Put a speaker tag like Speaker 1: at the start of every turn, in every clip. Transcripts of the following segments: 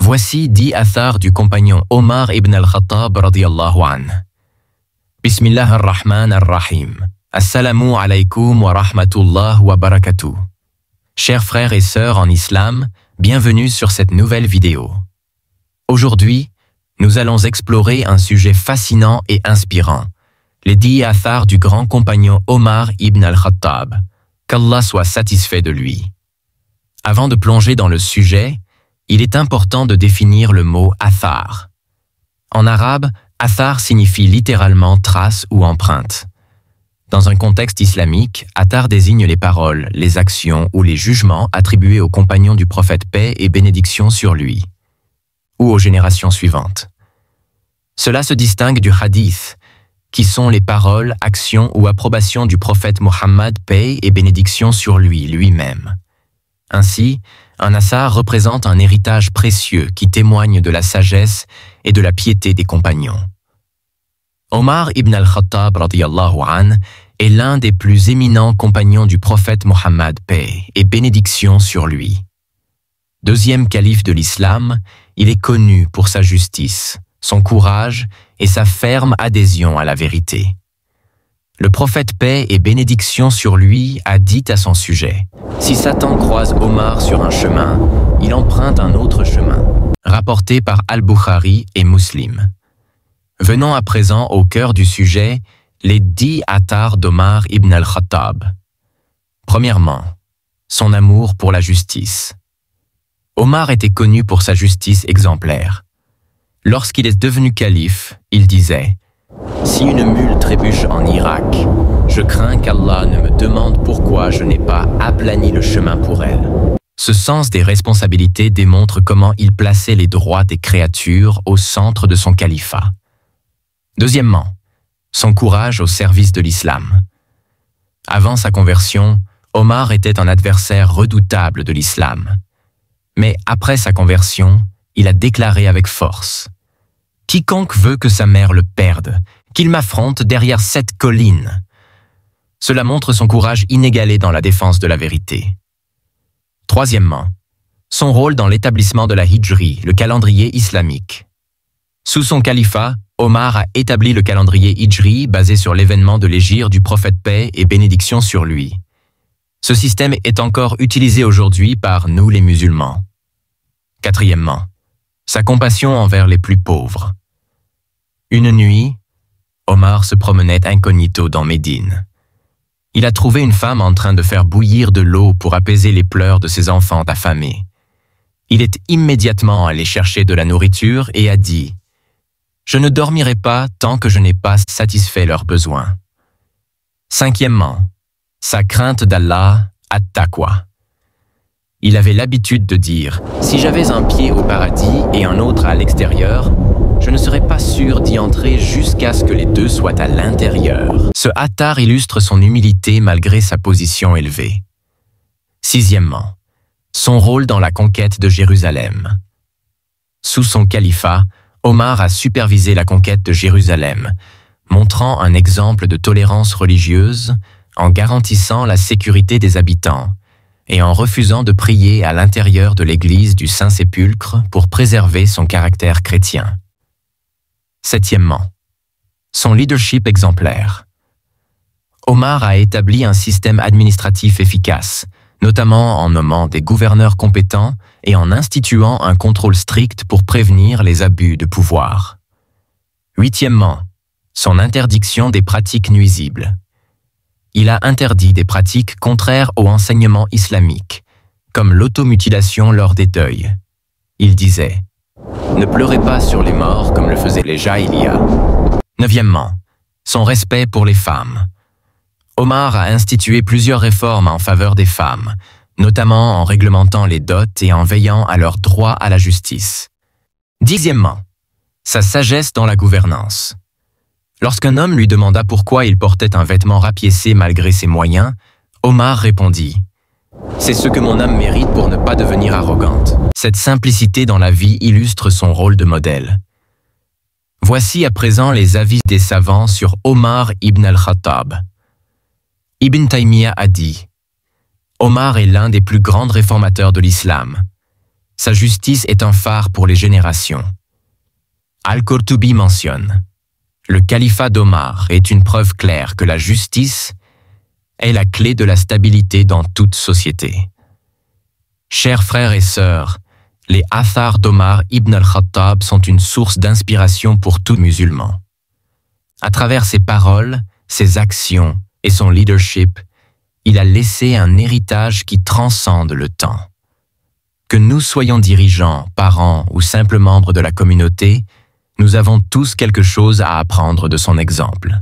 Speaker 1: Voici 10 athars du compagnon Omar ibn al-Khattab radiyallahu anhu. Bismillah ar-Rahman ar-Rahim. Assalamu alaykum wa rahmatullah wa barakatuh. Chers frères et sœurs en islam, bienvenue sur cette nouvelle vidéo. Aujourd'hui, nous allons explorer un sujet fascinant et inspirant, les 10 athars du grand compagnon Omar ibn al-Khattab, qu'Allah soit satisfait de lui. Avant de plonger dans le sujet, il est important de définir le mot athar. En arabe, athar signifie littéralement trace ou empreinte. Dans un contexte islamique, athar désigne les paroles, les actions ou les jugements attribués aux compagnons du prophète paix et bénédiction sur lui, ou aux générations suivantes. Cela se distingue du hadith, qui sont les paroles, actions ou approbations du prophète Mohammed paix et bénédiction sur lui-même. Ainsi, un athar représente un héritage précieux qui témoigne de la sagesse et de la piété des compagnons. Omar ibn al-Khattab radiyallahu anhu est l'un des plus éminents compagnons du prophète Mohammed paix et bénédiction sur lui. Deuxième calife de l'islam, il est connu pour sa justice, son courage et sa ferme adhésion à la vérité. Le prophète paix et bénédiction sur lui a dit à son sujet: « Si Satan croise Omar sur un chemin, il emprunte un autre chemin. » Rapporté par Al-Bukhari et Muslim. Venons à présent au cœur du sujet, les 10 athars d'Omar ibn al-Khattab. Premièrement, son amour pour la justice. Omar était connu pour sa justice exemplaire. Lorsqu'il est devenu calife, il disait: « Si une mule trébuche en Irak, je crains qu'Allah ne me demande pourquoi je n'ai pas aplani le chemin pour elle. » Ce sens des responsabilités démontre comment il plaçait les droits des créatures au centre de son califat. Deuxièmement, son courage au service de l'islam. Avant sa conversion, Omar était un adversaire redoutable de l'islam. Mais après sa conversion, il a déclaré avec force: « Quiconque veut que sa mère le perde, qu'il m'affronte derrière cette colline. » Cela montre son courage inégalé dans la défense de la vérité. Troisièmement, son rôle dans l'établissement de la Hijri, le calendrier islamique. Sous son califat, Omar a établi le calendrier Hijri basé sur l'événement de l'hégire du prophète paix et bénédiction sur lui. Ce système est encore utilisé aujourd'hui par nous les musulmans. Quatrièmement, sa compassion envers les plus pauvres. Une nuit, Omar se promenait incognito dans Médine. Il a trouvé une femme en train de faire bouillir de l'eau pour apaiser les pleurs de ses enfants affamés. Il est immédiatement allé chercher de la nourriture et a dit: « Je ne dormirai pas tant que je n'ai pas satisfait leurs besoins. » Cinquièmement, sa crainte d'Allah, at-taqwa. Il avait l'habitude de dire: « Si j'avais un pied au paradis et un autre à l'extérieur, je ne serais pas sûr d'y entrer jusqu'à ce que les deux soient à l'intérieur. » Ce athar illustre son humilité malgré sa position élevée. Sixièmement, son rôle dans la conquête de Jérusalem. Sous son califat, Omar a supervisé la conquête de Jérusalem, montrant un exemple de tolérance religieuse en garantissant la sécurité des habitants et en refusant de prier à l'intérieur de l'église du Saint-Sépulcre pour préserver son caractère chrétien. Septièmement, son leadership exemplaire. Omar a établi un système administratif efficace, notamment en nommant des gouverneurs compétents et en instituant un contrôle strict pour prévenir les abus de pouvoir. Huitièmement, son interdiction des pratiques nuisibles. Il a interdit des pratiques contraires au enseignement islamique, comme l'automutilation lors des deuils. Il disait: « Ne pleurez pas sur les morts comme le faisaient les Jahiliya. » Neuvièmement, son respect pour les femmes. Omar a institué plusieurs réformes en faveur des femmes, notamment en réglementant les dots et en veillant à leur droit à la justice. Dixièmement, sa sagesse dans la gouvernance. Lorsqu'un homme lui demanda pourquoi il portait un vêtement rapiécé malgré ses moyens, Omar répondit: « C'est ce que mon âme mérite pour ne pas devenir arrogante. » Cette simplicité dans la vie illustre son rôle de modèle. Voici à présent les avis des savants sur Omar ibn al-Khattab. Ibn Taymiyyah a dit: « Omar est l'un des plus grands réformateurs de l'islam. Sa justice est un phare pour les générations. Al-Qurtubi mentionne: le califat d'Omar est une preuve claire que la justice est la clé de la stabilité dans toute société. Chers frères et sœurs, les athars d'Omar ibn al-Khattab sont une source d'inspiration pour tout musulman. À travers ses paroles, ses actions et son leadership, il a laissé un héritage qui transcende le temps. Que nous soyons dirigeants, parents ou simples membres de la communauté, nous avons tous quelque chose à apprendre de son exemple.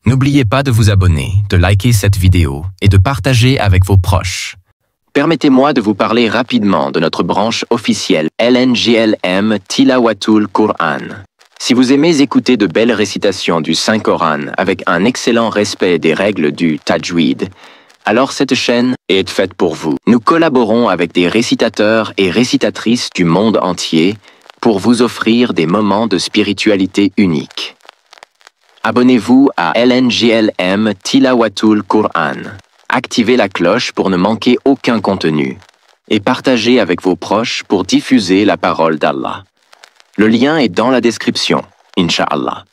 Speaker 1: N'oubliez pas de vous abonner, de liker cette vidéo et de partager avec vos proches. Permettez-moi de vous parler rapidement de notre branche officielle LNGLM Tilawatul Qur'an. Si vous aimez écouter de belles récitations du Saint-Coran avec un excellent respect des règles du Tajwid, alors cette chaîne est faite pour vous. Nous collaborons avec des récitateurs et récitatrices du monde entier pour vous offrir des moments de spiritualité uniques. Abonnez-vous à LNGLM Tilawatul Qur'an. Activez la cloche pour ne manquer aucun contenu et partagez avec vos proches pour diffuser la parole d'Allah. Le lien est dans la description, Inch'Allah.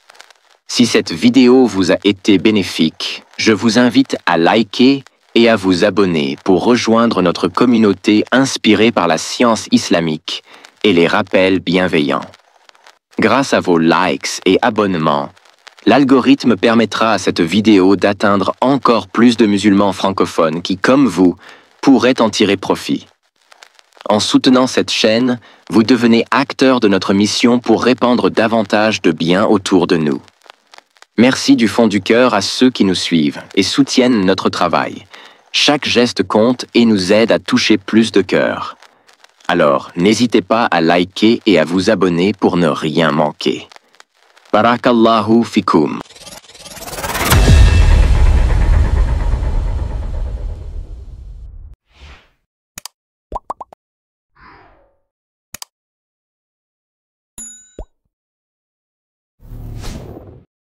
Speaker 1: Si cette vidéo vous a été bénéfique, je vous invite à liker et à vous abonner pour rejoindre notre communauté inspirée par la science islamique et les rappels bienveillants. Grâce à vos likes et abonnements, l'algorithme permettra à cette vidéo d'atteindre encore plus de musulmans francophones qui, comme vous, pourraient en tirer profit. En soutenant cette chaîne, vous devenez acteur de notre mission pour répandre davantage de bien autour de nous. Merci du fond du cœur à ceux qui nous suivent et soutiennent notre travail. Chaque geste compte et nous aide à toucher plus de cœurs. Alors, n'hésitez pas à liker et à vous abonner pour ne rien manquer. Barakallahu fikum.